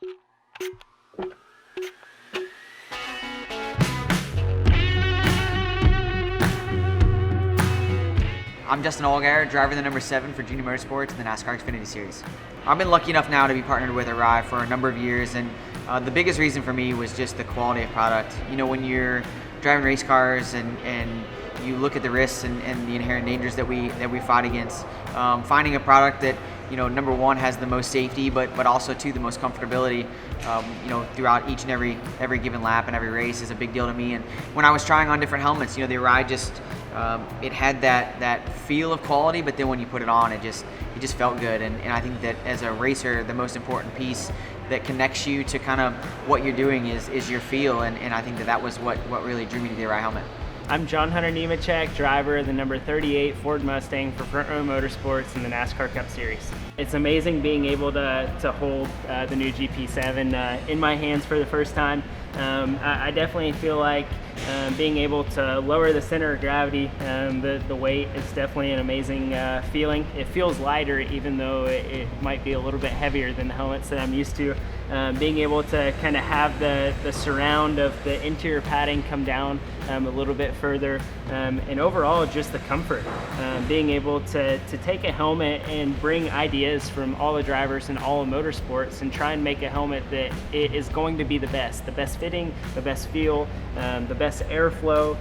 I'm Justin Allgaier, driver the number 7 for Junior Motorsports in the NASCAR Xfinity Series. I've been lucky enough now to be partnered with Arai for a number of years, and the biggest reason for me was just the quality of product. You know, when you're driving race cars and you look at the risks and the inherent dangers that we fight against, finding a product that, you know, number 1 has the most safety, but also 2, the most comfortability, you know, throughout each and every given lap and every race is a big deal to me. And when I was trying on different helmets, you know, the Arai just it had that feel of quality, but then when you put it on, it just felt good. And I think that as a racer, the most important piece that connects you to kind of what you're doing is your feel, and I think that was what really drew me to the Arai helmet. I'm John Hunter Nemechek, driver of the number 38 Ford Mustang for Front Row Motorsports in the NASCAR Cup Series. It's amazing being able to hold the new GP7 in my hands for the first time. I definitely feel like being able to lower the center of gravity, the weight is definitely an amazing feeling. It feels lighter even though it might be a little bit heavier than the helmets that I'm used to. Being able to kind of have the surround of the interior padding come down a little bit further, and overall just the comfort. Being able to take a helmet and bring ideas from all the drivers in all of motorsports and try and make a helmet that it is going to be the best fitting, the best feel, the best airflow,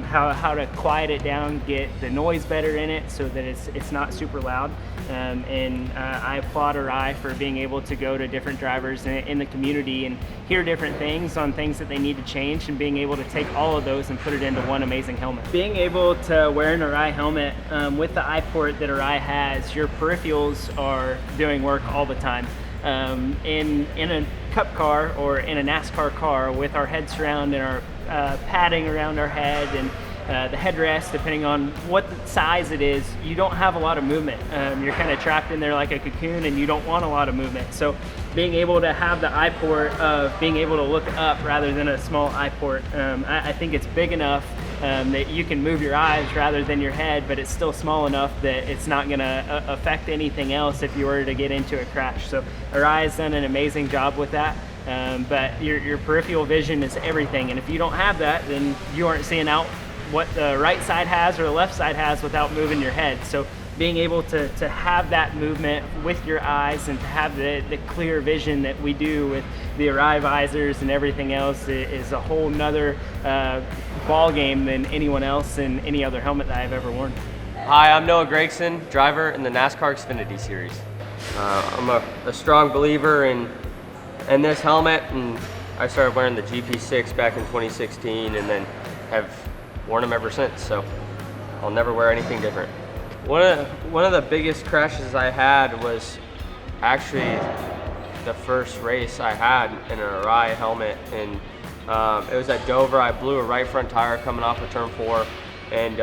how to quiet it down, get the noise better in it so that it's not super loud. And I applaud Arai for being able to go to different drivers in the community and hear different things on things that they need to change, and being able to take all of those and put it into one amazing helmet. Being able to wear an Arai helmet with the iPort that Arai has, your peripherals are doing work all the time. In a Cup car or in a NASCAR car, with our head surround and our padding around our head and the headrest, depending on what size it is, you don't have a lot of movement. You're kind of trapped in there like a cocoon, and you don't want a lot of movement. So being able to have the iPort of being able to look up rather than a small iPort, I think it's big enough that you can move your eyes rather than your head, but it's still small enough that it's not going to affect anything else if you were to get into a crash. So Arai has done an amazing job with that. But your peripheral vision is everything, and if you don't have that, then you aren't seeing out what the right side has or the left side has without moving your head. So being able to have that movement with your eyes and to have the clear vision that we do with the Arai visors and everything else is a whole nother ball game than anyone else in any other helmet that I've ever worn. Hi, I'm Noah Gregson, driver in the NASCAR Xfinity Series. I'm a strong believer in this helmet, and I started wearing the GP6 back in 2016 and then have worn them ever since, so I'll never wear anything different. One of the biggest crashes I had was actually the first race I had in an Arai helmet, and it was at Dover. I blew a right front tire coming off of turn 4 and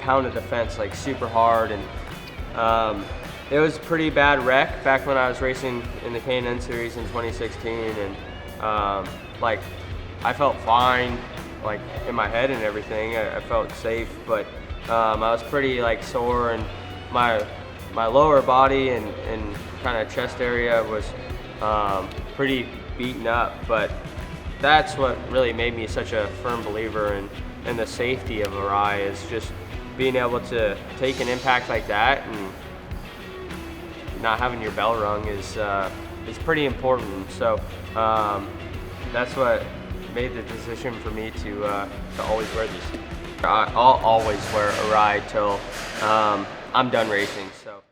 pounded the fence like super hard, and it was a pretty bad wreck back when I was racing in the K&N series in 2016, and like I felt fine, like in my head and everything. I felt safe, but I was pretty like sore, and my lower body and kind of chest area was pretty beaten up. But that's what really made me such a firm believer in the safety of Arai, is just being able to take an impact like that and not having your bell rung is pretty important. So that's what made the decision for me to always wear these. I'll always wear Arai till I'm done racing. So.